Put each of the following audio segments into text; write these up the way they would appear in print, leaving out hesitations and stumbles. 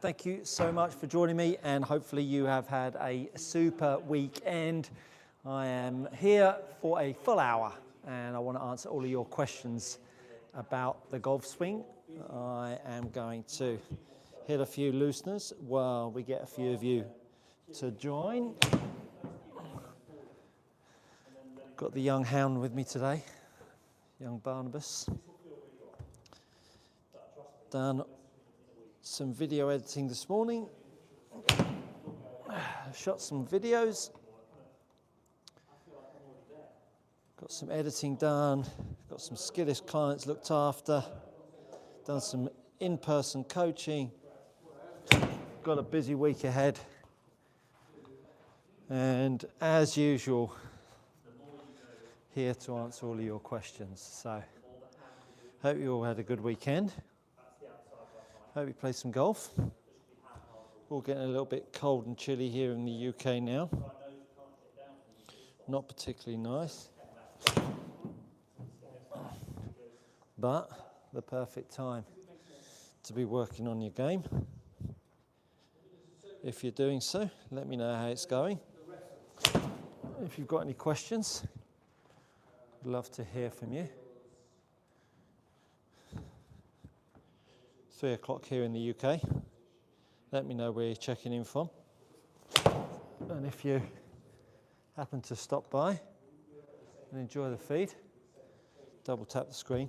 Thank you so much for joining me, and hopefully you have had a super weekend. I am here for a full hour and I want to answer all of your questions about the golf swing. I am going to hit a few looseners while we get a few of you to join. Got the young hound with me today, young Barnabas. Done some video editing this morning, shot some videos, got some editing done, got some skillish clients looked after, done some in-person coaching, got a busy week ahead, and as usual, here to answer all of your questions. So, hope you all had a good weekend. Hope you played some golf. All getting a little bit cold and chilly here in the UK now. Not particularly nice. But the perfect time to be working on your game. If you're doing so, let me know how it's going. If you've got any questions, I'd love to hear from you. 3 o'clock here in the UK. Let me know where you're checking in from. And if you happen to stop by and enjoy the feed, double tap the screen.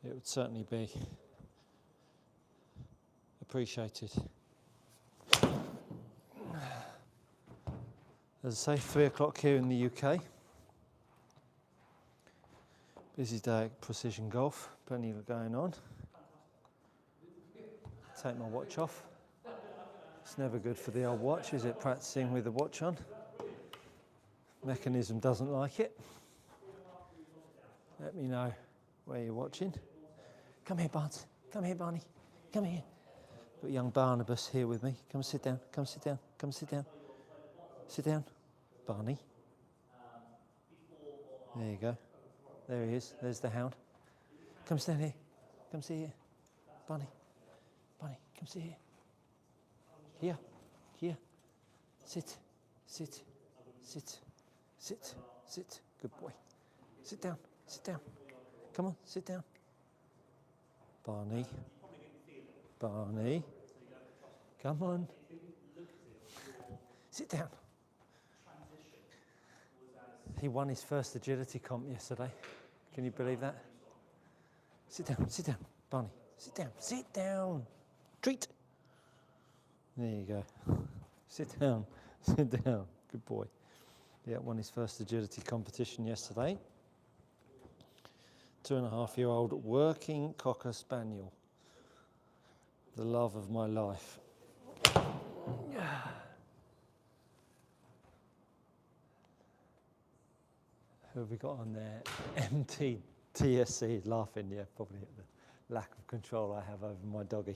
It would certainly be appreciated. As I say, 3 o'clock here in the UK. Busy day at Precision Golf, plenty going on. Take my watch off. It's never good for the old watch, is it, practicing with the watch on? Mechanism doesn't like it. Let me know where you're watching. Come here, Barnes. Come here, Barney. Come here. Got young Barnabas here with me. Come sit down. Come sit down. Come sit down. Sit down. Barney. There you go. There he is. There's the hound. Come stand here. Come sit here. Barney. Barney, come sit here. Here. Here. Sit. Sit. Sit. Sit. Sit. Good boy. Sit down. Sit down. Come on, sit down. Barney. Barney. Come on. Sit down. He won his first agility comp yesterday. Can you believe that? Sit down. Sit down. Barney. Sit down. Sit down. Treat. There you go. Sit down. Sit down. Good boy. Yeah, won his first agility competition yesterday. 2.5-year-old working Cocker Spaniel. The love of my life. Who have we got on there? MTTSC is laughing, yeah, probably at the lack of control I have over my doggy.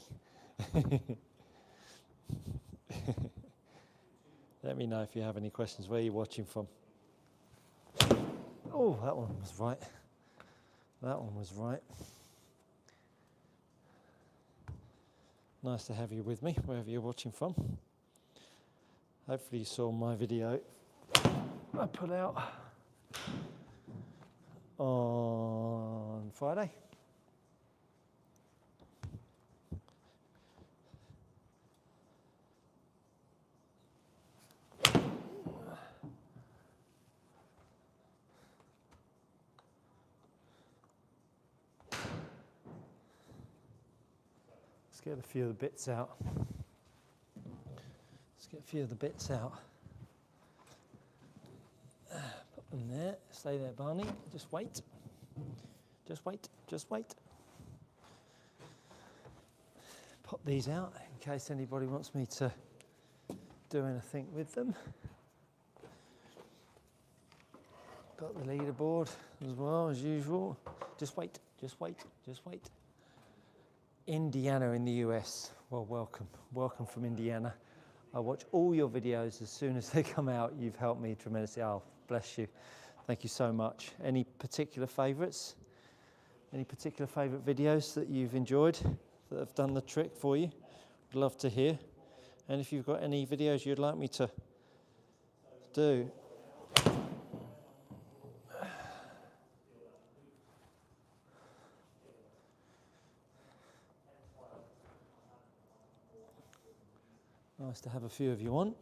Let me know if you have any questions. Where are you watching from? Oh, that one was right. That one was right. Nice to have you with me, wherever you're watching from. Hopefully you saw my video I put out on Friday. Let's get a few of the bits out. Let's get a few of the bits out. Put them there. Stay there, Barney. Just wait. Just wait. Just wait. Pop these out in case anybody wants me to do anything with them. Got the leaderboard as well, as usual. Just wait. Just wait. Just wait. Indiana in the US. Well, welcome. Welcome from Indiana. I watch all your videos as soon as they come out. You've helped me tremendously. Oh, bless you. Thank you so much. Any particular favourites? Any particular favourite videos that you've enjoyed that have done the trick for you? I'd love to hear. And if you've got any videos you'd like me to do. Nice to have a few of you on.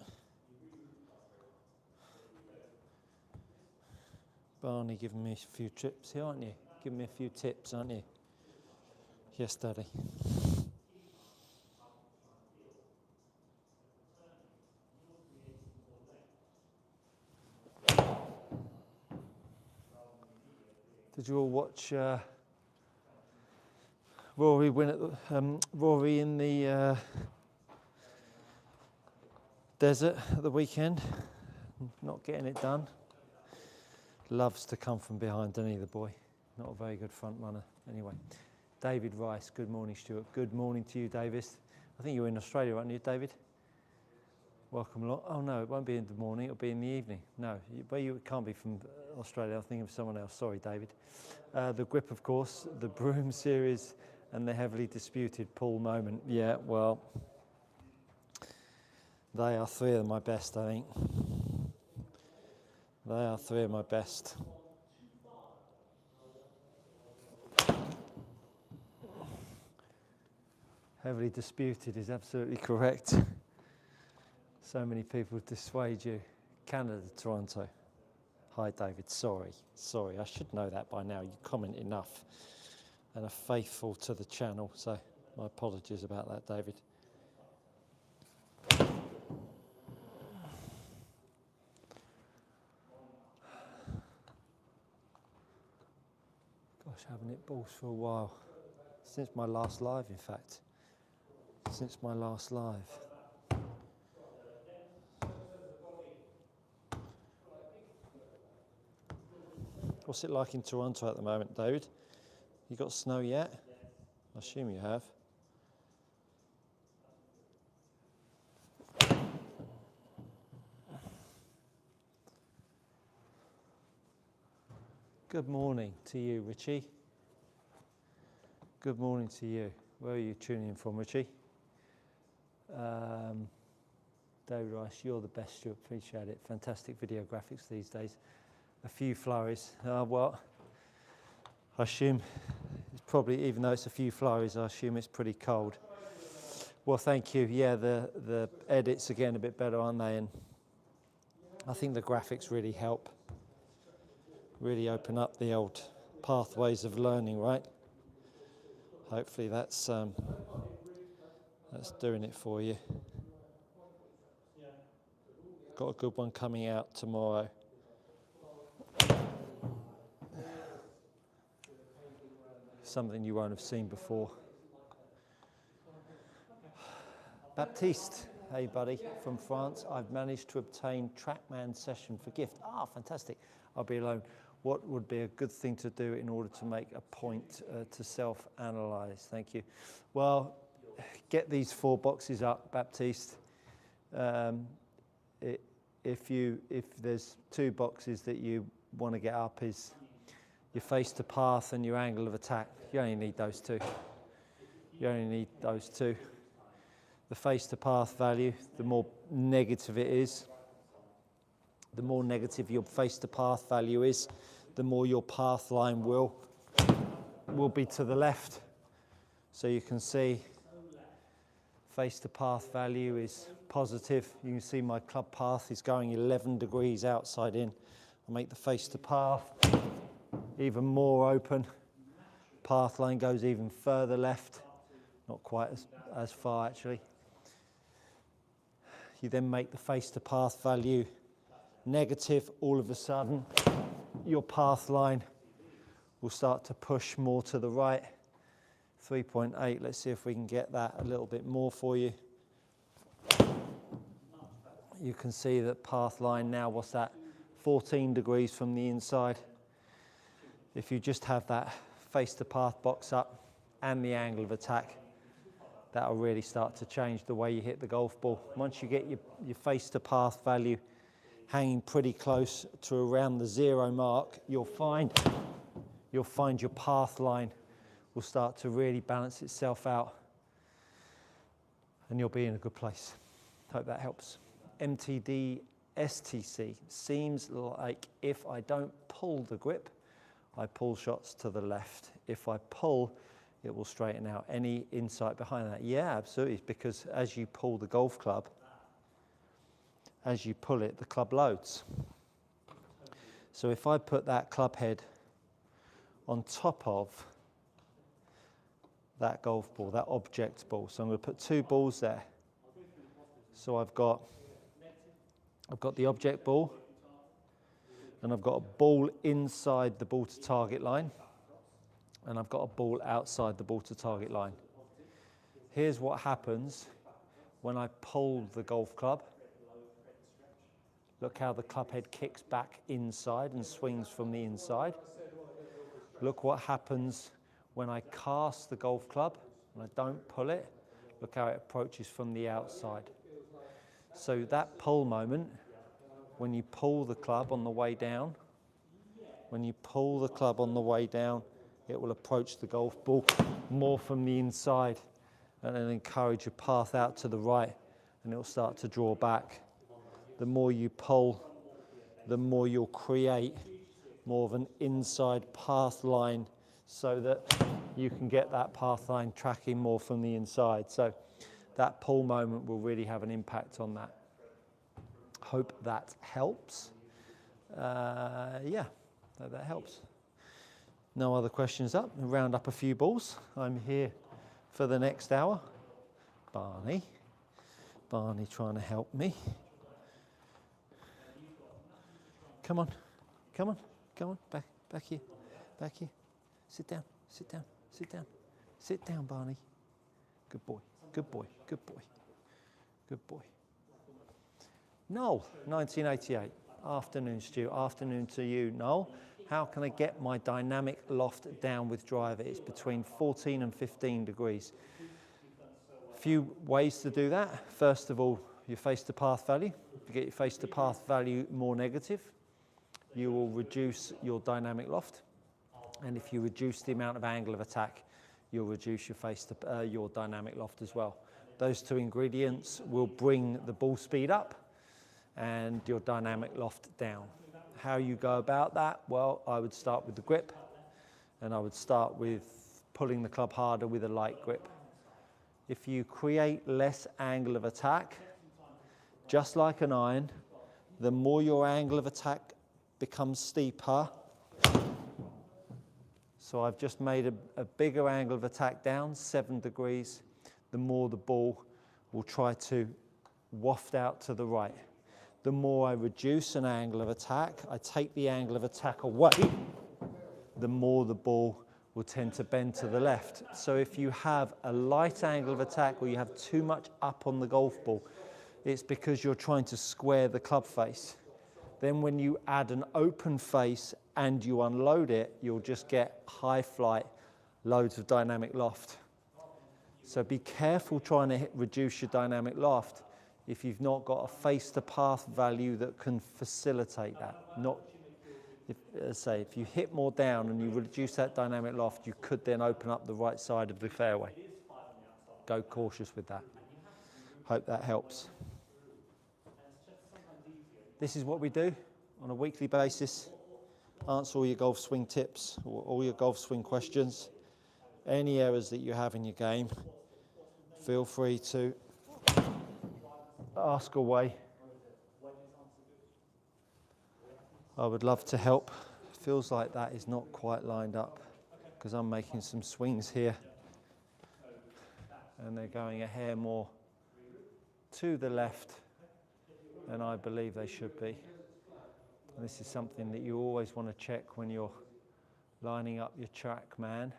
Barney giving me a few tips here, aren't you? Giving me a few tips, aren't you? Yes, Daddy. Did you all watch Rory win at Rory in the desert at the weekend? Not getting it done. Loves to come from behind, doesn't he, the boy? Not a very good front runner. Anyway, David Rice, good morning, Stuart. Good morning to you, Davis. I think you're in Australia, aren't you, David? Welcome along. Oh no, it won't be in the morning, it'll be in the evening. No, but you can't be from Australia. I'm thinking of someone else. Sorry, David. The Grip, of course, the Broom Series, and the heavily disputed Pool Moment. Yeah, well, they are three of my best, I think. They are three of my best. Heavily disputed is absolutely correct. So many people dissuade you. Canada, Toronto. Hi, David. Sorry. I should know that by now. You comment enough and are faithful to the channel. So my apologies about that, David. Gosh, I haven't hit balls for a while. Since my last live, in fact. Since my last live. What's it like in Toronto at the moment, David? You got snow yet? I assume you have. Good morning to you, Richie. Good morning to you. Where are you tuning in from, Richie? David Rice, you're the best, Stuart. Appreciate it. Fantastic video graphics these days. A few flurries. Well, I assume it's probably, even though it's a few flurries, I assume it's pretty cold. Well, thank you. Yeah, the edits are getting a bit better, aren't they? And I think the graphics really help. Really open up the old pathways of learning, right? Hopefully that's doing it for you. Got a good one coming out tomorrow. Something you won't have seen before. Baptiste, hey buddy, from France. I've managed to obtain TrackMan session for gift. Ah, fantastic. I'll be alone. What would be a good thing to do in order to make a point to self-analyze? Thank you. Well, get these 4 boxes up, Baptiste. If there's 2 boxes that you want to get up, is your face to path and your angle of attack. You only need those 2. You only need those 2. The face to path value, the more negative it is, the more negative your face to path value is, the more your path line will be to the left. So you can see face to path value is positive. You can see my club path is going 11 degrees outside in. I'll make the face to path even more open. Path line goes even further left. Not quite as far actually. You then make the face to path value negative. All of a sudden your path line will start to push more to the right. 3.8, let's see if we can get that a little bit more for you. You can see that path line now, what's that, 14 degrees from the inside. If you just have that face to path box up and the angle of attack, that'll really start to change the way you hit the golf ball. Once you get your face to path value hanging pretty close to around the 0 mark, you'll find your path line will start to really balance itself out. and you'll be in a good place. Hope that helps. MTD STC seems like if I don't pull the grip, I pull shots to the left. If I pull, it will straighten out. Any insight behind that? Yeah, absolutely, because as you pull the golf club, as you pull it, the club loads. So if I put that club head on top of that golf ball, that object ball, so I'm going to put two balls there. So I've got the object ball, and I've got a ball inside the ball to target line, and I've got a ball outside the ball to target line. Here's what happens when I pull the golf club. Look how the club head kicks back inside and swings from the inside. Look what happens when I cast the golf club and I don't pull it. Look how it approaches from the outside. So that pull moment, when you pull the club on the way down, it will approach the golf ball more from the inside and then encourage a path out to the right, and it will start to draw back. The more you pull, the more you'll create more of an inside path line so that you can get that path line tracking more from the inside. So that pull moment will really have an impact on that. Hope that helps. Yeah, hope that helps. No other questions up. We'll round up a few balls. I'm here for the next hour. Barney trying to help me. Come on, back here. Sit down, Barney. Good boy. Noel, 1988, afternoon, Stu, afternoon to you, Noel. How can I get my dynamic loft down with driver? It's between 14 and 15 degrees. A few ways to do that. First of all, your face to path value. If you get your face to path value more negative, you will reduce your dynamic loft. And if you reduce the amount of angle of attack, you'll reduce your dynamic loft as well. Those two ingredients will bring the ball speed up and your dynamic loft down. How you go about that? Well, I would start with the grip, and I would start with pulling the club harder with a light grip. If you create less angle of attack, just like an iron, the more your angle of attack becomes steeper. So I've just made a bigger angle of attack down, 7 degrees. The more the ball will try to waft out to the right. The more I reduce an angle of attack, I take the angle of attack away, the more the ball will tend to bend to the left. So if you have a light angle of attack or you have too much up on the golf ball, it's because you're trying to square the club face. Then when you add an open face and you unload it, you'll just get high flight, loads of dynamic loft. So be careful trying to reduce your dynamic loft if you've not got a face to path value that can facilitate that. If you hit more down and you reduce that dynamic loft, you could then open up the right side of the fairway. Go cautious with that. Hope that helps. This is what we do on a weekly basis. Answer all your golf swing tips, or all your golf swing questions. Any errors that you have in your game, feel free to ask away. I would love to help. Feels like that is not quite lined up because I'm making some swings here and they're going a hair more to the left than I believe they should be. And this is something that you always want to check when you're lining up your track man.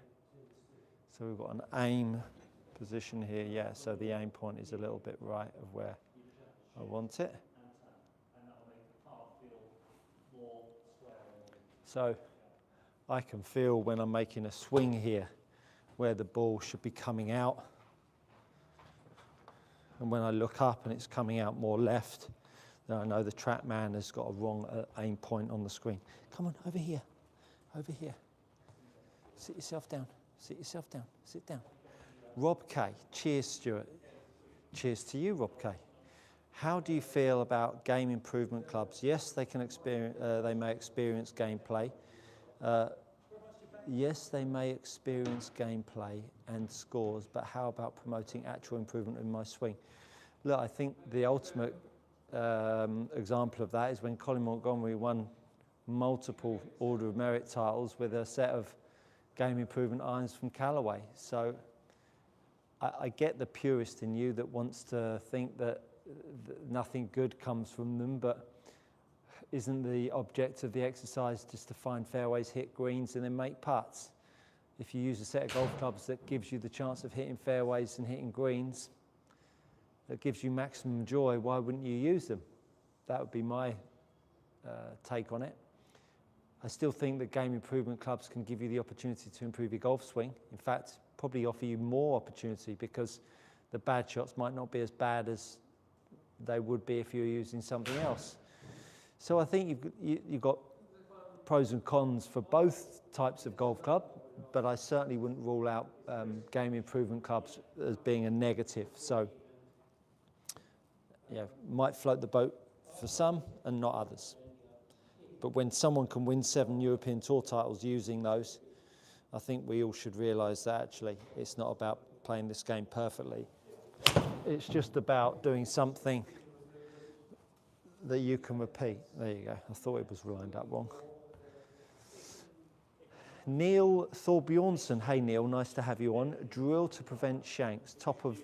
So we've got an aim position here, yeah, so the aim point is a little bit right of where I want it. So I can feel when I'm making a swing here where the ball should be coming out. And when I look up and it's coming out more left, then I know the track man has got a wrong aim point on the screen. Come on, over here, over here. Sit yourself down, sit down. Rob K, cheers Stuart. Cheers to you, Rob K. How do you feel about game improvement clubs? Yes, they can experience. They may experience gameplay. Yes, they may experience gameplay and scores, but how about promoting actual improvement in my swing? Look, I think the ultimate example of that is when Colin Montgomery won multiple Order of Merit titles with a set of game improvement irons from Callaway. So I get the purist in you that wants to think that nothing good comes from them, but isn't the object of the exercise just to find fairways, hit greens, and then make putts? If you use a set of golf clubs that gives you the chance of hitting fairways and hitting greens, that gives you maximum joy, why wouldn't you use them? That would be my take on it. I still think that game improvement clubs can give you the opportunity to improve your golf swing. In fact, probably offer you more opportunity because the bad shots might not be as bad as they would be if you were using something else. So I think you've got pros and cons for both types of golf club, but I certainly wouldn't rule out game improvement clubs as being a negative. So yeah, might float the boat for some and not others. But when someone can win 7 European Tour titles using those, I think we all should realise that actually it's not about playing this game perfectly. It's just about doing something that you can repeat. There you go. I thought it was lined up wrong. Neil Thorbjornsson. Hey Neil, nice to have you on. Drill to prevent shanks. Top of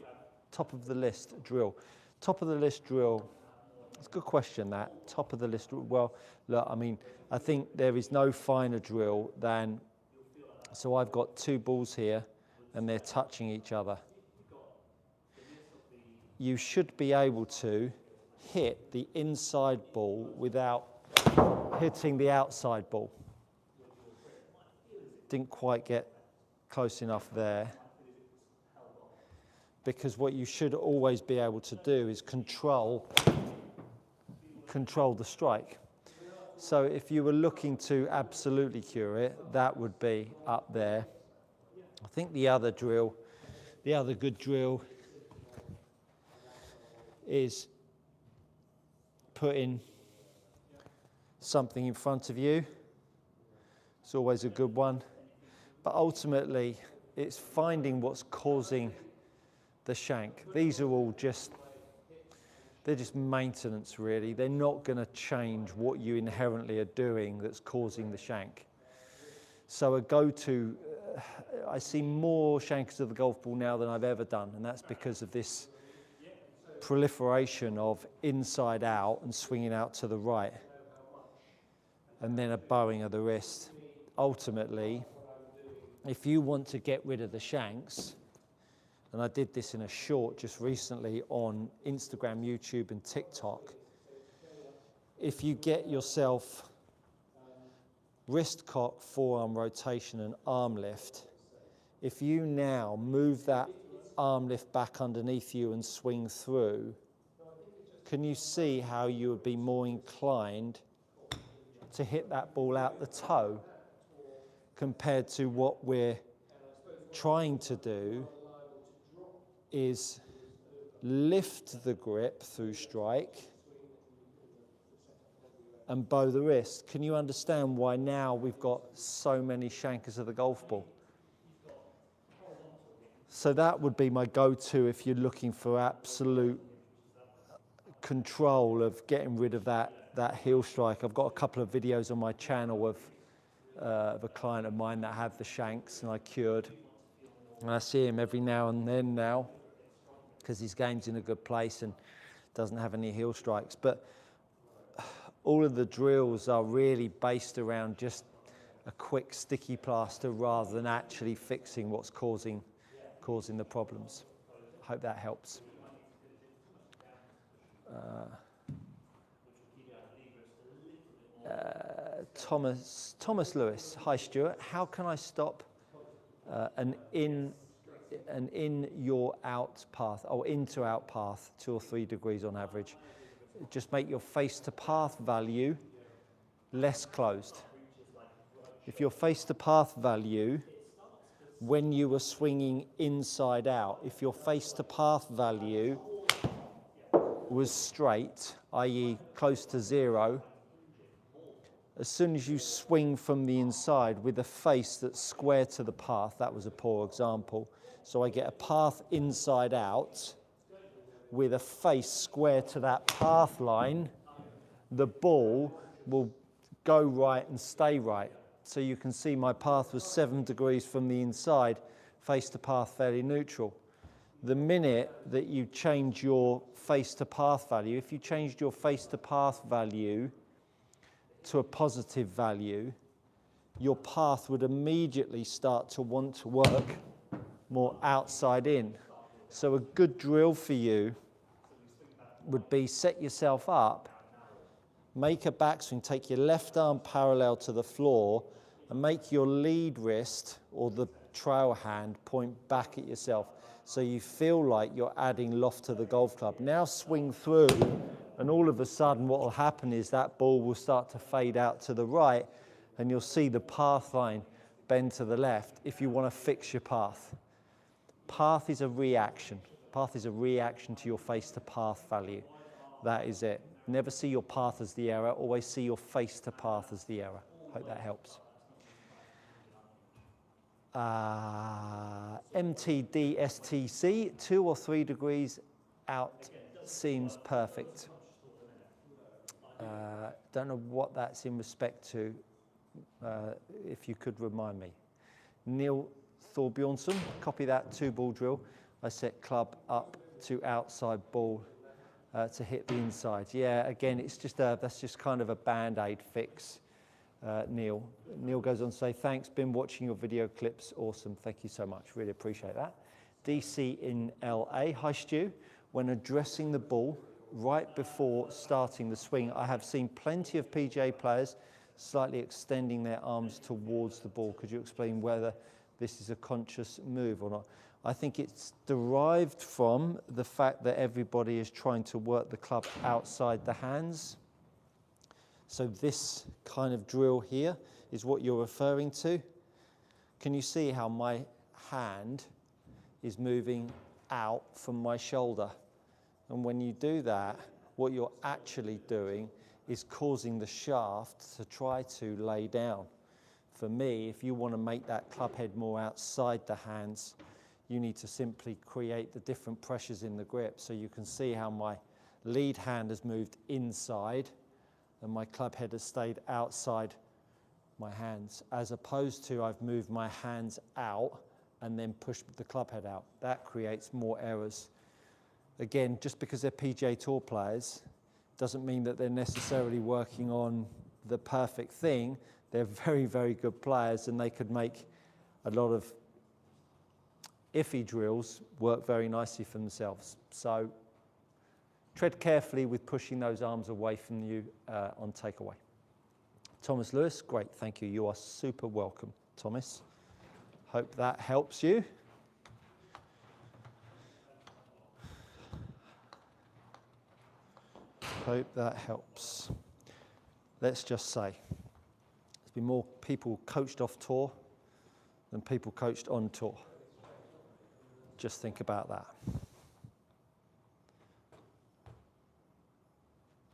the list drill. Top of the list drill. It's a good question that. Top of the list. Well, look, I mean, I think there is no finer drill than, so I've got 2 balls here and they're touching each other. You should be able to hit the inside ball without hitting the outside ball. Didn't quite get close enough there. Because what you should always be able to do is control the strike. So if you were looking to absolutely cure it, that would be up there. I think the other good drill is putting something in front of you. It's always a good one. But ultimately, it's finding what's causing the shank. These are all they're just maintenance really. They're not going to change what you inherently are doing that's causing the shank. So a go-to, I see more shankers of the golf ball now than I've ever done, and that's because of this proliferation of inside out and swinging out to the right, and then a bowing of the wrist. Ultimately, if you want to get rid of the shanks, and I did this in a short just recently on Instagram, YouTube, and TikTok. If you get yourself wrist cock, forearm rotation, and arm lift, if you now move that arm lift back underneath you and swing through, can you see how you would be more inclined to hit that ball out the toe compared to what we're trying to do is lift the grip through strike and bow the wrist. Can you understand why now we've got so many shankers of the golf ball? So that would be my go-to if you're looking for absolute control of getting rid of that heel strike. I've got a couple of videos on my channel of a client of mine that had the shanks and I cured. And I see him every now and then now, because his game's in a good place and doesn't have any heel strikes. But all of the drills are really based around just a quick sticky plaster rather than actually fixing what's causing the problems. Hope that helps. Thomas Lewis. Hi Stuart, how can I stop an in your out path, or into out path, 2 or 3 degrees on average? Just make your face to path value less closed. If your face to path value, when you were swinging inside out, if your face to path value was straight, i.e. close to zero, as soon as you swing from the inside with a face that's square to the path, that was a poor example, so I get a path inside out with a face square to that path line, the ball will go right and stay right. So you can see my path was 7 degrees from the inside, face to path fairly neutral. The minute that you change your face to path value, if you changed your face to path value to a positive value, your path would immediately start to want to work more outside in. So a good drill for you would be set yourself up, make a backswing, take your left arm parallel to the floor and make your lead wrist or the trail hand point back at yourself so you feel like you're adding loft to the golf club. Now swing through, and all of a sudden what will happen is that ball will start to fade out to the right and you'll see the path line bend to the left if you want to fix your path. Path is a reaction. Path is a reaction to your face to path value. That is it. Never see your path as the error, always see your face to path as the error. Hope that helps. MTD STC, 2 or 3 degrees out seems perfect. Don't know what that's in respect to, if you could remind me. Neil Thorbjornsson, copy that 2-ball drill. I set club up to outside ball to hit the inside. Yeah, again, it's just that's just kind of a band-aid fix, Neil. Neil goes on to say, thanks, been watching your video clips, awesome, thank you so much, really appreciate that. DC in LA, hi Stu, when addressing the ball right before starting the swing, I have seen plenty of PGA players slightly extending their arms towards the ball. Could you explain whether this is a conscious move or not? I think it's derived from the fact that everybody is trying to work the club outside the hands. So this kind of drill here is what you're referring to. Can you see how my hand is moving out from my shoulder? And when you do that, what you're actually doing is causing the shaft to try to lay down. For me, if you want to make that club head more outside the hands, you need to simply create the different pressures in the grip. So you can see how my lead hand has moved inside and my club head has stayed outside my hands, as opposed to I've moved my hands out and then pushed the club head out. That creates more errors. Again, just because they're PGA Tour players doesn't mean that they're necessarily working on the perfect thing. They're very, very good players and they could make a lot of iffy drills work very nicely for themselves. So tread carefully with pushing those arms away from you on takeaway. Thomas Lewis, great, thank you. You are super welcome, Thomas. Hope that helps you. Hope that helps. Let's just say there's been more people coached off tour than people coached on tour. Just think about that.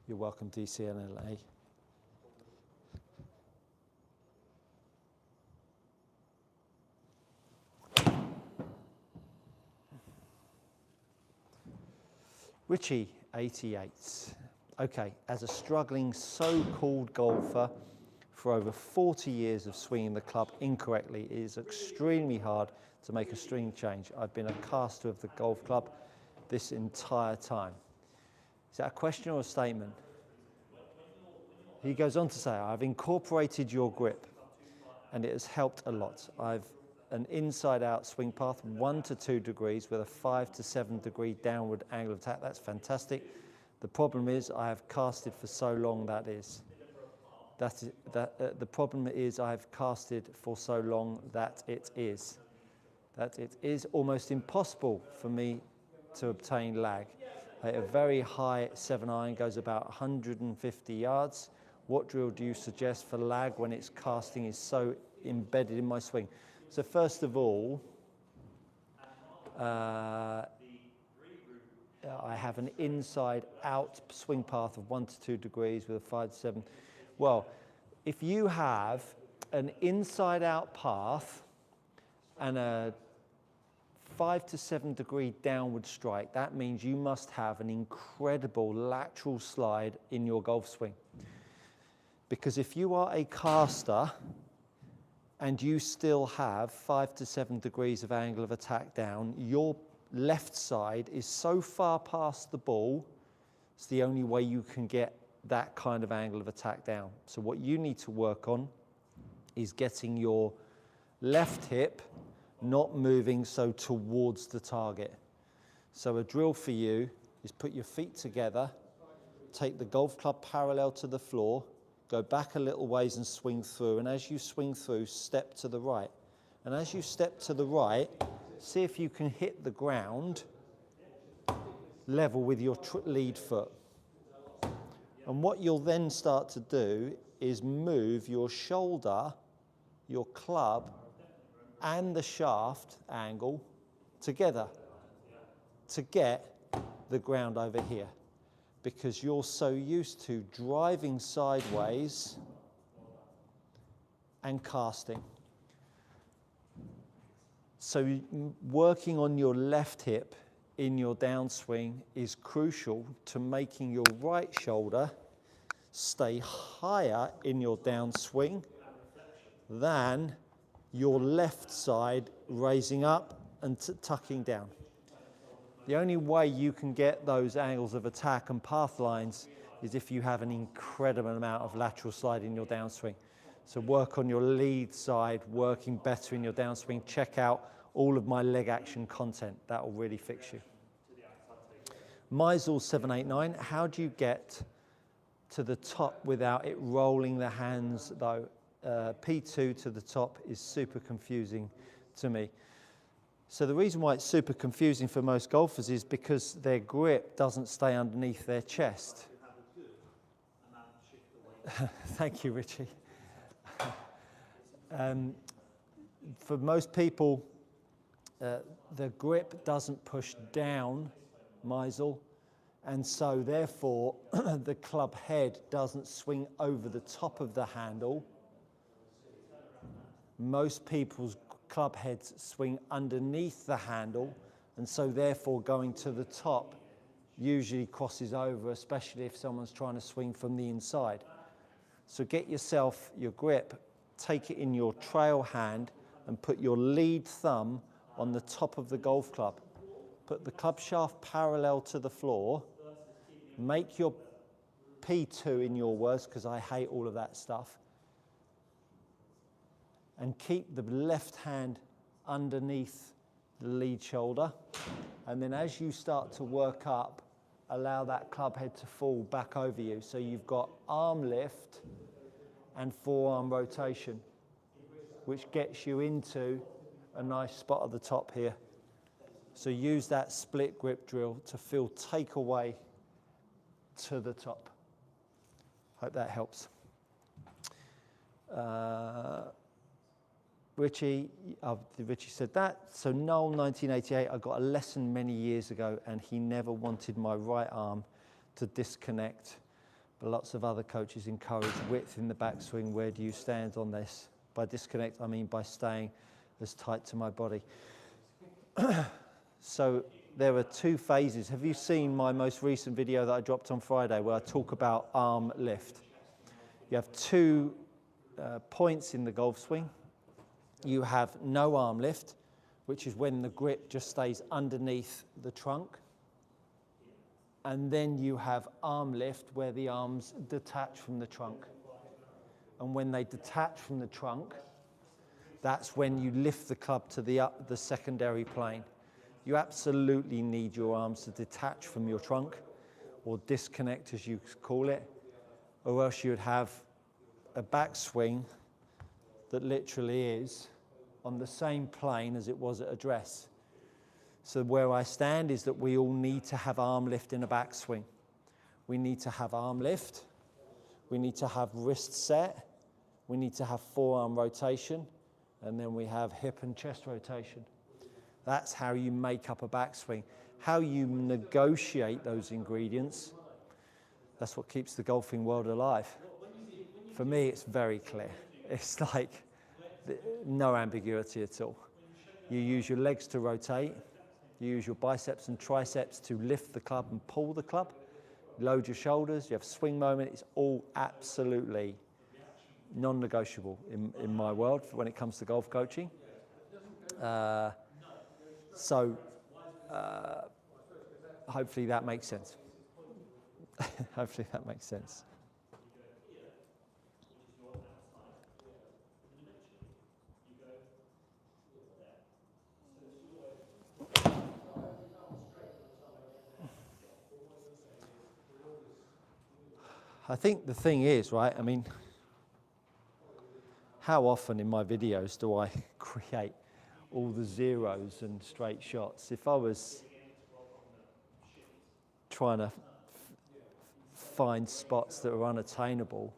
You're welcome, DC and LA. Richie, 88. Okay, as a struggling so-called golfer for over 40 years of swinging the club incorrectly, it is extremely hard to make a swing change. I've been a caster of the golf club this entire time. Is that a question or a statement? He goes on to say, I've incorporated your grip and it has helped a lot. I've an inside-out swing path, 1 to 2 degrees with a 5 to 7 degree downward angle of attack. That's fantastic. The problem is I have casted for so long the problem is I have casted for so long that it is almost impossible for me to obtain lag. A very high 7-iron goes about 150 yards. What drill do you suggest for lag when its casting is so embedded in my swing? So first of all, I have an inside out swing path of 1 to 2 degrees with a 5 to 7. Well, if you have an inside out path and a 5 to 7 degree downward strike, that means you must have an incredible lateral slide in your golf swing. Because if you are a caster and you still have 5 to 7 degrees of angle of attack down, your left side is so far past the ball, it's the only way you can get that kind of angle of attack down. So what you need to work on is getting your left hip not moving so towards the target. So a drill for you is put your feet together, take the golf club parallel to the floor, go back a little ways and swing through, and as you swing through, step to the right. And as you step to the right, see if you can hit the ground level with your lead foot. And what you'll then start to do is move your shoulder, your club, and the shaft angle together to get the ground over here, because you're so used to driving sideways and casting. So working on your left hip in your downswing is crucial to making your right shoulder stay higher in your downswing than your left side raising up and tucking down. The only way you can get those angles of attack and path lines is if you have an incredible amount of lateral slide in your downswing. So work on your lead side, working better in your downswing. Check out all of my leg action content. That will really fix you. Meisel 789, how do you get to the top without it rolling the hands though? P2 to the top is super confusing to me. So the reason why it's super confusing for most golfers is because their grip doesn't stay underneath their chest. Thank you, Richie. For most people, the grip doesn't push down, Meisel, and so therefore the club head doesn't swing over the top of the handle. Most people's club heads swing underneath the handle, and so therefore going to the top usually crosses over, especially if someone's trying to swing from the inside. So get yourself your grip, take it in your trail hand and put your lead thumb on the top of the golf club. Put the club shaft parallel to the floor, make your P2 in your words, because I hate all of that stuff, and keep the left hand underneath the lead shoulder. And then as you start to work up, allow that club head to fall back over you. So you've got arm lift and forearm rotation, which gets you into a nice spot at the top here. So use that split grip drill to feel take away to the top. Hope that helps. Richie said that. So Noel, 1988, I got a lesson many years ago and he never wanted my right arm to disconnect. But lots of other coaches encourage width in the backswing. Where do you stand on this? By disconnect, I mean by staying as tight to my body. So there are two phases. Have you seen my most recent video that I dropped on Friday where I talk about arm lift? You have two points in the golf swing. You have no arm lift, which is when the grip just stays underneath the trunk. And then you have arm lift where the arms detach from the trunk. And when they detach from the trunk, that's when you lift the club to the secondary plane. You absolutely need your arms to detach from your trunk, or disconnect as you call it, or else you'd have a backswing that literally is on the same plane as it was at address. So where I stand is that we all need to have arm lift in a backswing. We need to have arm lift, we need to have wrist set, we need to have forearm rotation, and then we have hip and chest rotation. That's how you make up a backswing. how you negotiate those ingredients, that's what keeps the golfing world alive. For me, it's very clear. It's like no ambiguity at all. You use your legs to rotate. You use your biceps and triceps to lift the club and pull the club. Load your shoulders. You have a swing moment. It's all absolutely non-negotiable in my world when it comes to golf coaching. Hopefully that makes sense. Hopefully that makes sense. I think the thing is, right, I mean, how often in my videos do I create all the zeros and straight shots? If I was trying to find spots that are unattainable,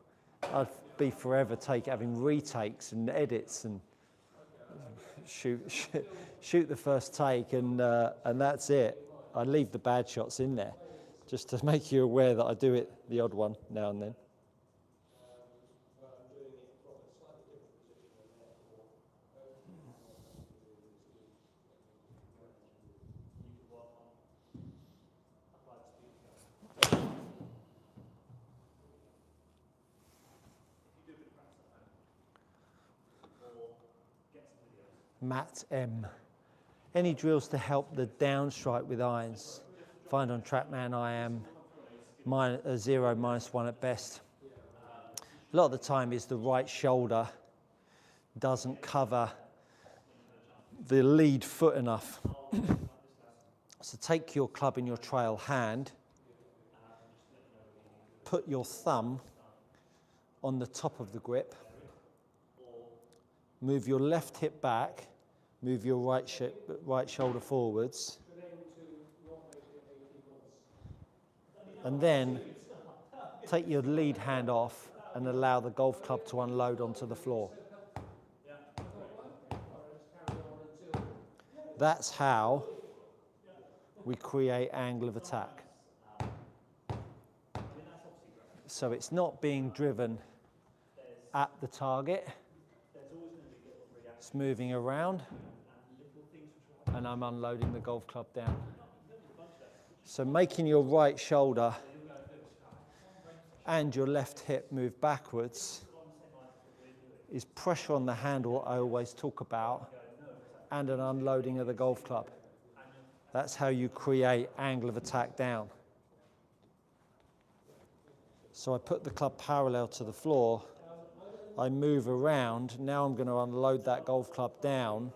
I'd be forever having retakes and edits and shoot the first take and that's it. I leave the bad shots in there just to make you aware that I do it the odd one now and then. Matt M. Any drills to help the downstrike with irons? Find on TrackMan I am 0, -1 at best. A lot of the time is the right shoulder doesn't cover the lead foot enough. So take your club in your trail hand, put your thumb on the top of the grip, move your left hip back, move your right shoulder forwards, and then take your lead hand off and allow the golf club to unload onto the floor. That's how we create angle of attack. So it's not being driven at the target, it's moving around, and I'm unloading the golf club down. So making your right shoulder and your left hip move backwards is pressure on the handle I always talk about, and an unloading of the golf club. That's how you create angle of attack down. So I put the club parallel to the floor, I move around, now I'm going to unload that golf club down.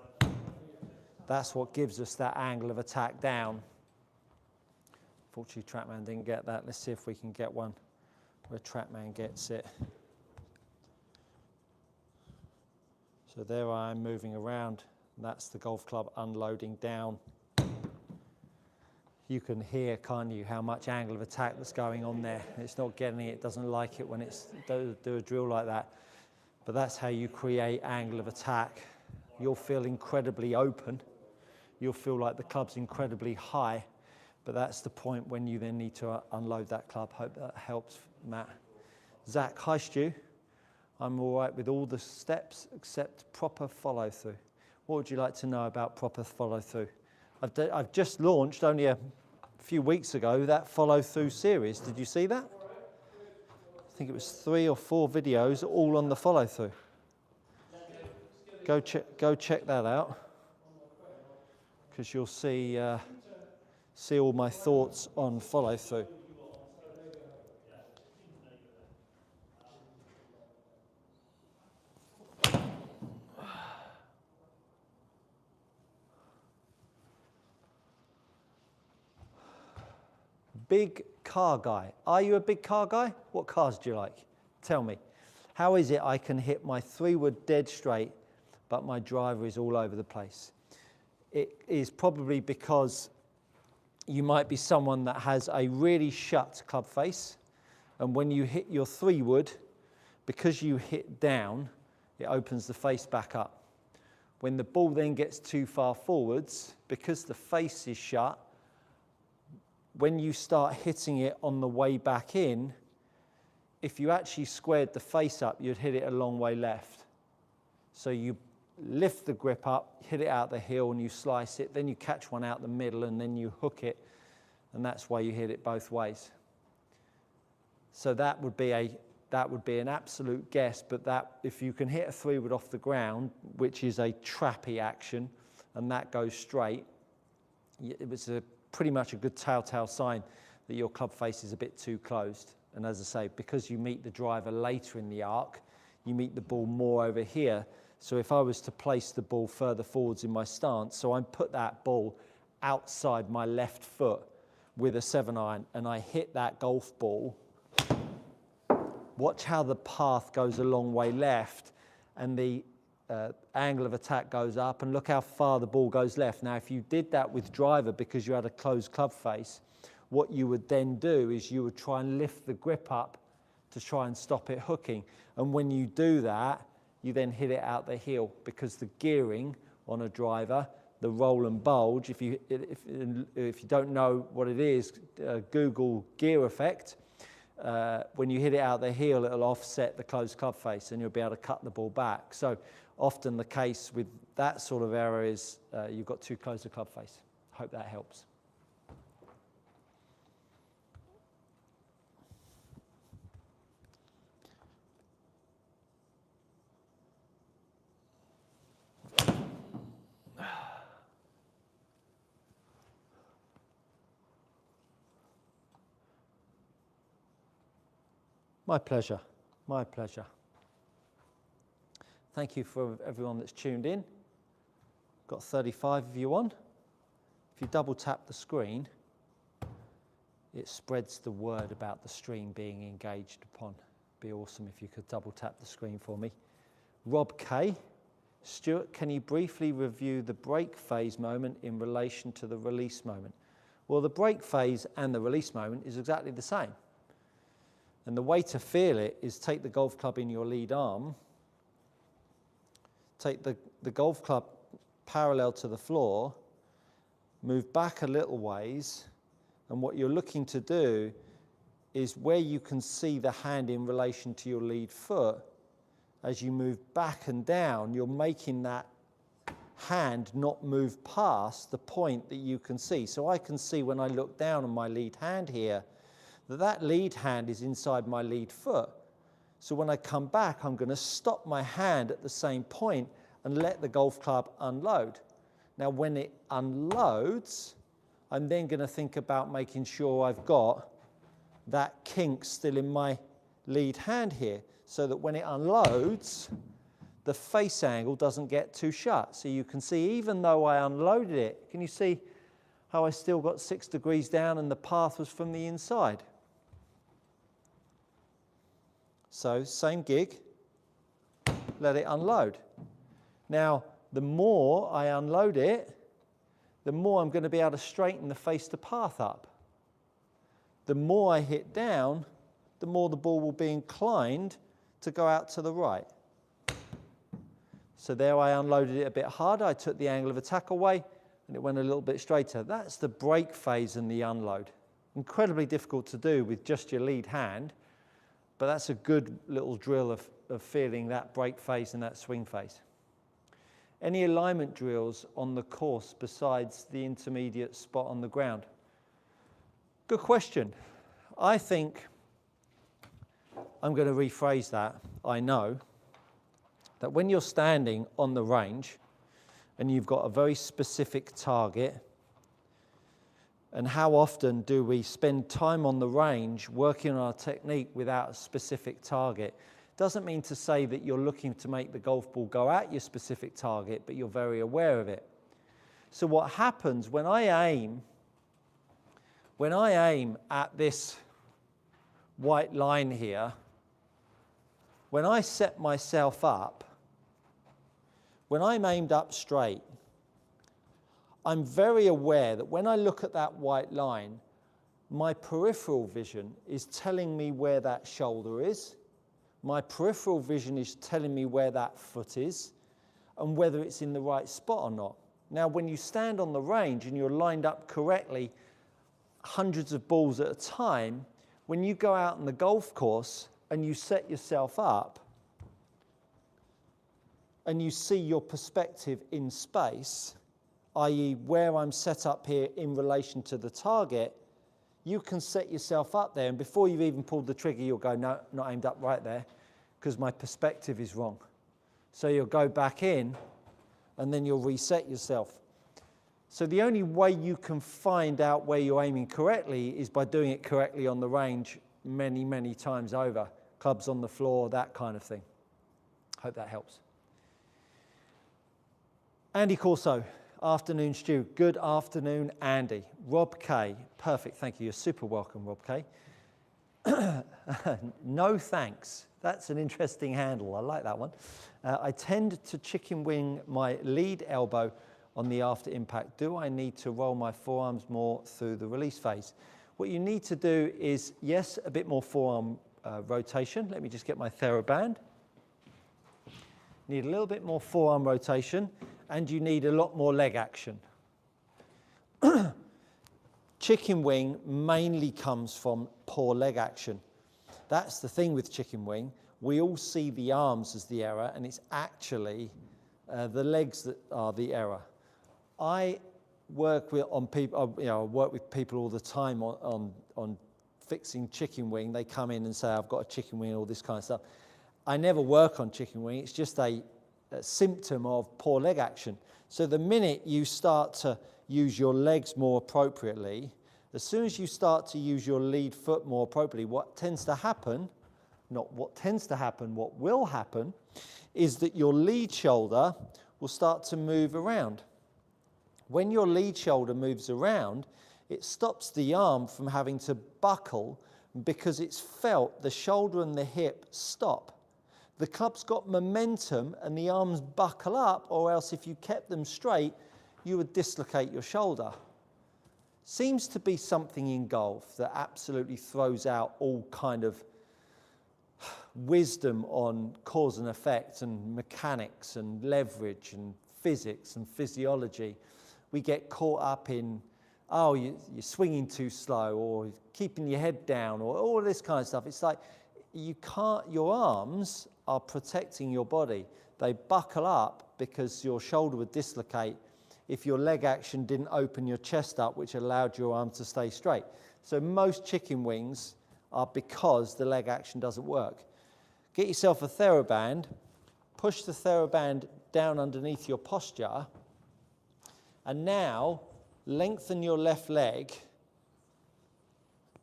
That's what gives us that angle of attack down. Fortunately, TrackMan didn't get that. Let's see if we can get one where TrackMan gets it. So there I am moving around. That's the golf club unloading down. You can hear, can't you, how much angle of attack that's going on there. It's not getting it, it doesn't like it when it's do a drill like that. But that's how you create angle of attack. You'll feel incredibly open. You'll feel like the club's incredibly high, but that's the point when you then need to unload that club. Hope that helps, Matt. Zach, hi Stu. I'm all right with all the steps except proper follow through. What would you like to know about proper follow through? I've just launched only a few weeks ago that follow through series. Did you see that? I think it was 3 or 4 videos all on the follow through. Go check that out, because you'll see all my thoughts on follow through. Big car guy. Are you a big car guy? What cars do you like? Tell me. How is it I can hit my 3-wood dead straight, but my driver is all over the place? It is probably because you might be someone that has a really shut club face, and when you hit your 3-wood, because you hit down, it opens the face back up. When the ball then gets too far forwards, because the face is shut, when you start hitting it on the way back in, if you actually squared the face up, you'd hit it a long way left. So you lift the grip up, hit it out the heel, and you slice it, then you catch one out the middle, and then you hook it, and that's why you hit it both ways. So that would be an absolute guess, but that if you can hit a 3-wood off the ground, which is a trappy action, and that goes straight, it was pretty much a good telltale sign that your club face is a bit too closed. And as I say, because you meet the driver later in the arc, you meet the ball more over here. So if I was to place the ball further forwards in my stance, so I put that ball outside my left foot with a 7-iron, and I hit that golf ball, watch how the path goes a long way left, and the angle of attack goes up, and look how far the ball goes left. Now, if you did that with driver because you had a closed club face, what you would then do is you would try and lift the grip up to try and stop it hooking. And when you do that, you then hit it out the heel, because the gearing on a driver, the roll and bulge, if you don't know what it is, Google gear effect. When you hit it out the heel, it'll offset the closed club face, and you'll be able to cut the ball back. So often the case with that sort of error is you've got too close a club face. Hope that helps. My pleasure, my pleasure. Thank you for everyone that's tuned in. Got 35 of you on. If you double tap the screen, it spreads the word about the stream being engaged upon. Be awesome if you could double tap the screen for me. Rob K. Stuart, can you briefly review the break phase moment in relation to the release moment? Well, the break phase and the release moment is exactly the same. And the way to feel it is take the golf club in your lead arm, take the golf club parallel to the floor, move back a little ways, and what you're looking to do is where you can see the hand in relation to your lead foot, as you move back and down, you're making that hand not move past the point that you can see. So I can see when I look down on my lead hand here, that lead hand is inside my lead foot. So when I come back, I'm going to stop my hand at the same point and let the golf club unload. Now, when it unloads, I'm then going to think about making sure I've got that kink still in my lead hand here, so that when it unloads, the face angle doesn't get too shut. So you can see, even though I unloaded it, can you see how I still got 6 degrees down and the path was from the inside? So same gig, let it unload. Now, the more I unload it, the more I'm going to be able to straighten the face to path up. The more I hit down, the more the ball will be inclined to go out to the right. So there I unloaded it a bit harder, I took the angle of attack away, and it went a little bit straighter. That's the break phase and the unload. Incredibly difficult to do with just your lead hand, but that's a good little drill of feeling that break phase and that swing phase. Any alignment drills on the course besides the intermediate spot on the ground? Good question. I think I'm going to rephrase that. I know that when you're standing on the range and you've got a very specific target, and how often do we spend time on the range working on our technique without a specific target? Doesn't mean to say that you're looking to make the golf ball go at your specific target, but you're very aware of it. So what happens when I aim at this white line here, when I set myself up, when I'm aimed up straight, I'm very aware that when I look at that white line, my peripheral vision is telling me where that shoulder is. My peripheral vision is telling me where that foot is and whether it's in the right spot or not. Now, when you stand on the range and you're lined up correctly, hundreds of balls at a time, when you go out on the golf course and you set yourself up and you see your perspective in space, i.e. where I'm set up here in relation to the target, you can set yourself up there, and before you've even pulled the trigger, you'll go, no, not aimed up right there, because my perspective is wrong. So you'll go back in, and then you'll reset yourself. So the only way you can find out where you're aiming correctly is by doing it correctly on the range many, many times over. Clubs on the floor, that kind of thing. Hope that helps. Andy Corso. Afternoon, Stu. Good afternoon, Andy. Rob K. Perfect, thank you. You're super welcome, Rob K. No thanks. That's an interesting handle. I like that one. I tend to chicken wing my lead elbow on the after impact. Do I need to roll my forearms more through the release phase? What you need to do is, yes, a bit more forearm rotation. Let me just get my TheraBand. Need a little bit more forearm rotation. And you need a lot more leg action. Chicken wing mainly comes from poor leg action. That's the thing with chicken wing. We all see the arms as the error, and it's actually the legs that are the error. I work with people. I work with people all the time on fixing chicken wing. They come in and say, "I've got a chicken wing," all this kind of stuff. I never work on chicken wing. It's just a symptom of poor leg action. So the minute you start to use your legs more appropriately, as soon as you start to use your lead foot more appropriately, what tends to happen, not what tends to happen, what will happen, is that your lead shoulder will start to move around. When your lead shoulder moves around, it stops the arm from having to buckle because it's felt the shoulder and the hip stop. The club's got momentum and the arms buckle up, or else if you kept them straight, you would dislocate your shoulder. Seems to be something in golf that absolutely throws out all kind of wisdom on cause and effect and mechanics and leverage and physics and physiology. We get caught up in, oh, you're swinging too slow, or keeping your head down, or all this kind of stuff. It's like, you can't, your arms are protecting your body. They buckle up because your shoulder would dislocate if your leg action didn't open your chest up, which allowed your arm to stay straight. So most chicken wings are because the leg action doesn't work. Get yourself a TheraBand, push the TheraBand down underneath your posture, and now lengthen your left leg.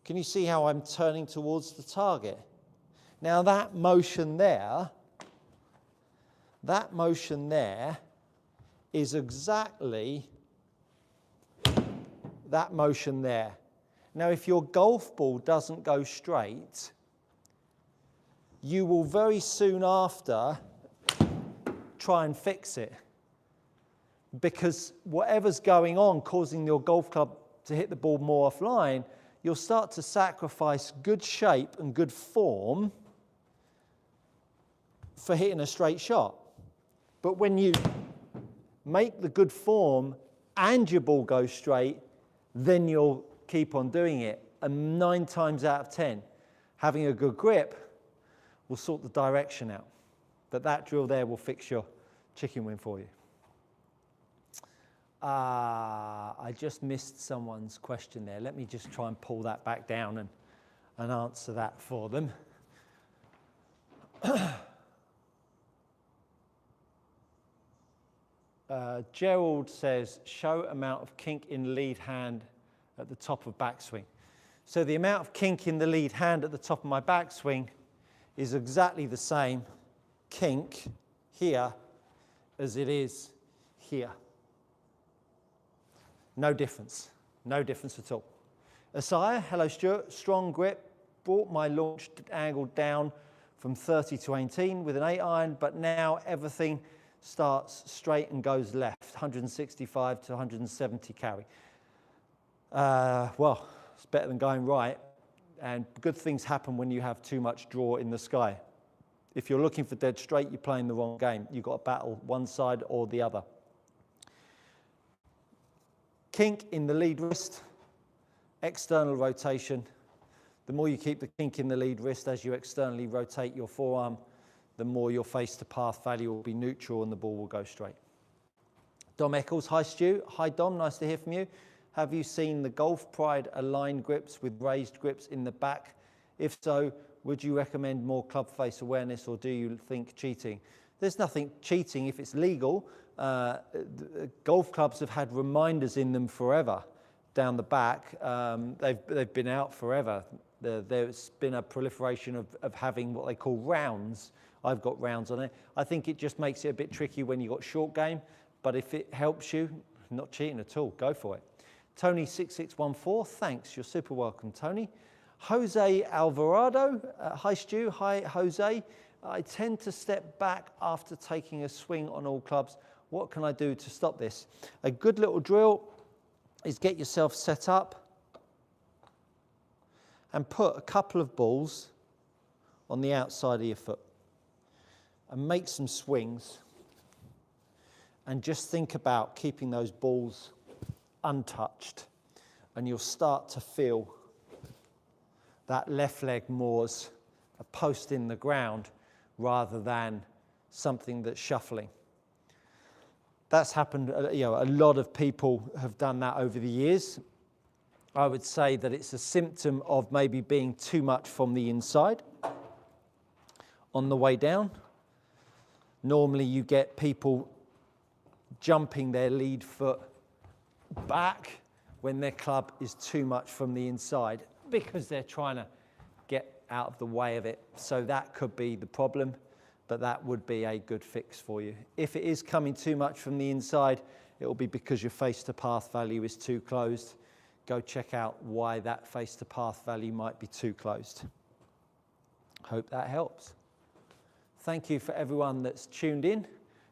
Can you see how I'm turning towards the target? Now that motion there is exactly that motion there. Now if your golf ball doesn't go straight, you will very soon after try and fix it, because whatever's going on causing your golf club to hit the ball more offline, you'll start to sacrifice good shape and good form for hitting a straight shot. But when you make the good form and your ball goes straight, then you'll keep on doing it. And 9 times out of 10, having a good grip will sort the direction out. But that drill there will fix your chicken wing for you. I just missed someone's question there. Let me just try and pull that back down and answer that for them. Gerald says, show amount of kink in lead hand at the top of backswing. So the amount of kink in the lead hand at the top of my backswing is exactly the same kink here as it is here. No difference at all. Asaya, hello Stuart, strong grip, brought my launch angle down from 30 to 18 with an 8-iron, but now everything starts straight and goes left, 165 to 170 carry. Well, it's better than going right, and good things happen when you have too much draw in the sky. If you're looking for dead straight, you're playing the wrong game. You've got to battle one side or the other. Kink in the lead wrist, external rotation. The more you keep the kink in the lead wrist as you externally rotate your forearm, the more your face to path value will be neutral and the ball will go straight. Dom Eccles, hi Stu. Hi Dom, nice to hear from you. Have you seen the Golf Pride aligned grips with raised grips in the back? If so, would you recommend more club face awareness, or do you think cheating? There's nothing cheating if it's legal. Golf clubs have had reminders in them forever down the back. They've been out forever. There's been a proliferation of having what they call rounds. I've got rounds on it. I think it just makes it a bit tricky when you've got short game, but if it helps you, not cheating at all, go for it. Tony6614, thanks, you're super welcome, Tony. Jose Alvarado, hi Stu, hi Jose. I tend to step back after taking a swing on all clubs. What can I do to stop this? A good little drill is get yourself set up and put a couple of balls on the outside of your foot and make some swings, and just think about keeping those balls untouched, and you'll start to feel that left leg more as a post in the ground rather than something that's shuffling. That's happened, a lot of people have done that over the years. I would say that it's a symptom of maybe being too much from the inside on the way down. Normally you get people jumping their lead foot back when their club is too much from the inside because they're trying to get out of the way of it. So that could be the problem, but that would be a good fix for you. If it is coming too much from the inside, it will be because your face to path value is too closed. Go check out why that face to path value might be too closed. Hope that helps. Thank you for everyone that's tuned in.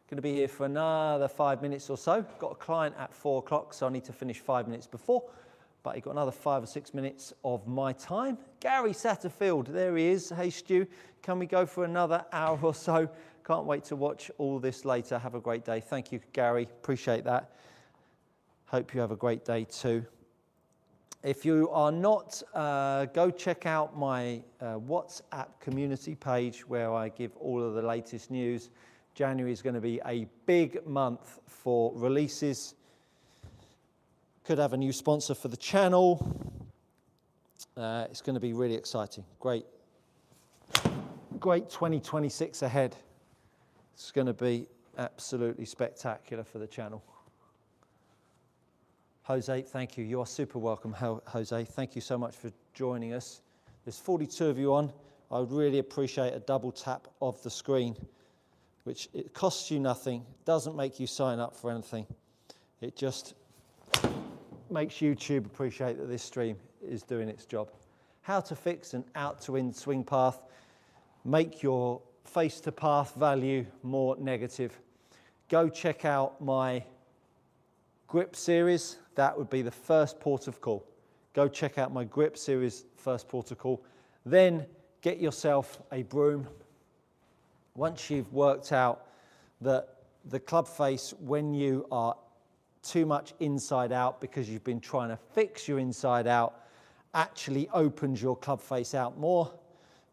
Going to be here for another 5 minutes or so. Got a client at 4 o'clock, so I need to finish 5 minutes before. But you've got another 5 or 6 minutes of my time. Gary Satterfield, there he is. Hey Stu, can we go for another hour or so? Can't wait to watch all this later. Have a great day. Thank you, Gary. Appreciate that. Hope you have a great day too. If you are not, go check out my WhatsApp community page where I give all of the latest news. January is going to be a big month for releases. Could have a new sponsor for the channel. It's going to be really exciting. Great 2026 ahead. It's going to be absolutely spectacular for the channel. Jose, thank you. You are super welcome, Jose. Thank you so much for joining us. There's 42 of you on. I would really appreciate a double tap of the screen, which it costs you nothing, doesn't make you sign up for anything. It just makes YouTube appreciate that this stream is doing its job. How to fix an out-to-in swing path. Make your face-to-path value more negative. Go check out my grip series. That would be the first port of call. Go check out my grip series, first port of call. Then get yourself a broom. Once you've worked out that the club face, when you are too much inside out because you've been trying to fix your inside out, actually opens your club face out more.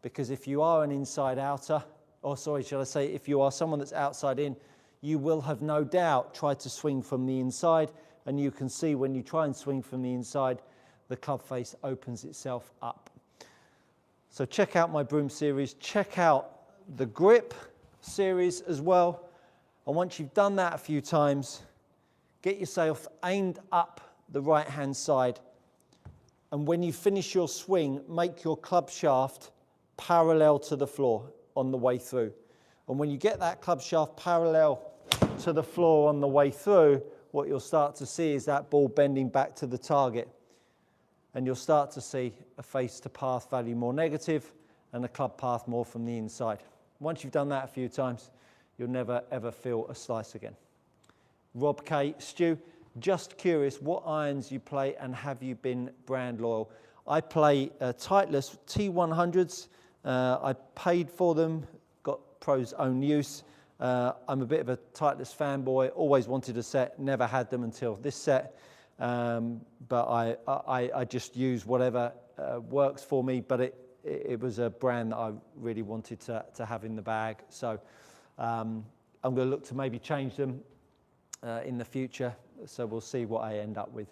Because if you are an inside outer, or sorry, shall I say, if you are someone that's outside in, you will have no doubt tried to swing from the inside, and you can see when you try and swing from the inside, the club face opens itself up. So check out my broom series, check out the grip series as well. And once you've done that a few times, get yourself aimed up the right-hand side. And when you finish your swing, make your club shaft parallel to the floor on the way through. And when you get that club shaft parallel to the floor on the way through, what you'll start to see is that ball bending back to the target. And you'll start to see a face to path value more negative and a club path more from the inside. Once you've done that a few times, you'll never ever feel a slice again. Rob K. Stu, just curious what irons you play and have you been brand loyal? I play Titleist T100s. I paid for them, got Pro's own use. I'm a bit of a Titleist fanboy, always wanted a set, never had them until this set. but I just use whatever works for me, but it was a brand that I really wanted to have in the bag. So I'm going to look to maybe change them in the future, so we'll see what I end up with.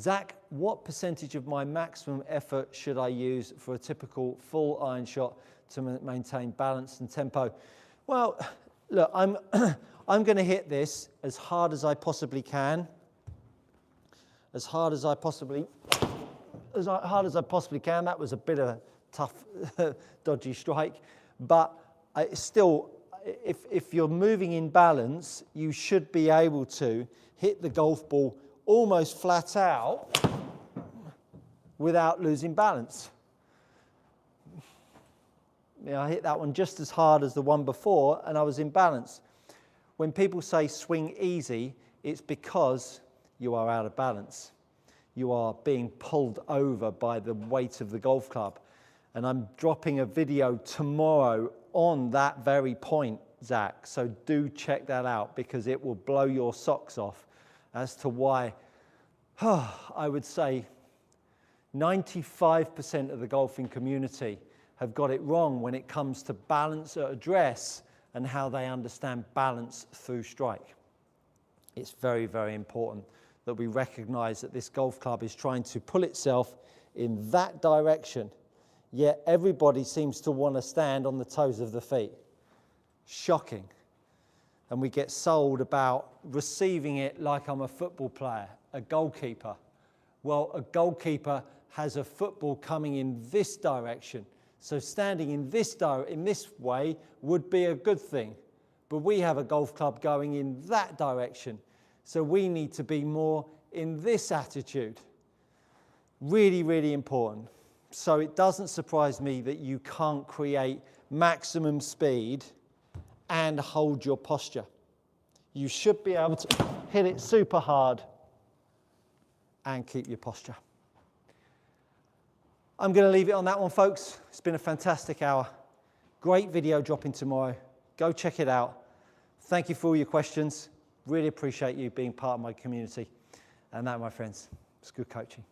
Zach, what percentage of my maximum effort should I use for a typical full iron shot to maintain balance and tempo? Well, look, I'm going to hit this as hard as I possibly can, as hard as I possibly can. That was a bit of a tough, dodgy strike, but still, if you're moving in balance, you should be able to hit the golf ball almost flat out without losing balance. I hit that one just as hard as the one before, and I was in balance. When people say swing easy, it's because you are out of balance. You are being pulled over by the weight of the golf club. And I'm dropping a video tomorrow on that very point, Zach. So do check that out, because it will blow your socks off as to why, I would say 95% of the golfing community have got it wrong when it comes to balance at address and how they understand balance through strike. It's very, very important that we recognize that this golf club is trying to pull itself in that direction, yet everybody seems to want to stand on the toes of the feet. Shocking. And we get sold about receiving it like I'm a football player, a goalkeeper. Well, a goalkeeper has a football coming in this direction. So standing in this way would be a good thing. But we have a golf club going in that direction. So we need to be more in this attitude. Really, really important. So it doesn't surprise me that you can't create maximum speed and hold your posture. You should be able to hit it super hard and keep your posture. I'm going to leave it on that one, folks. It's been a fantastic hour. Great video dropping tomorrow. Go check it out. Thank you for all your questions. Really appreciate you being part of my community. And that, my friends, is good coaching.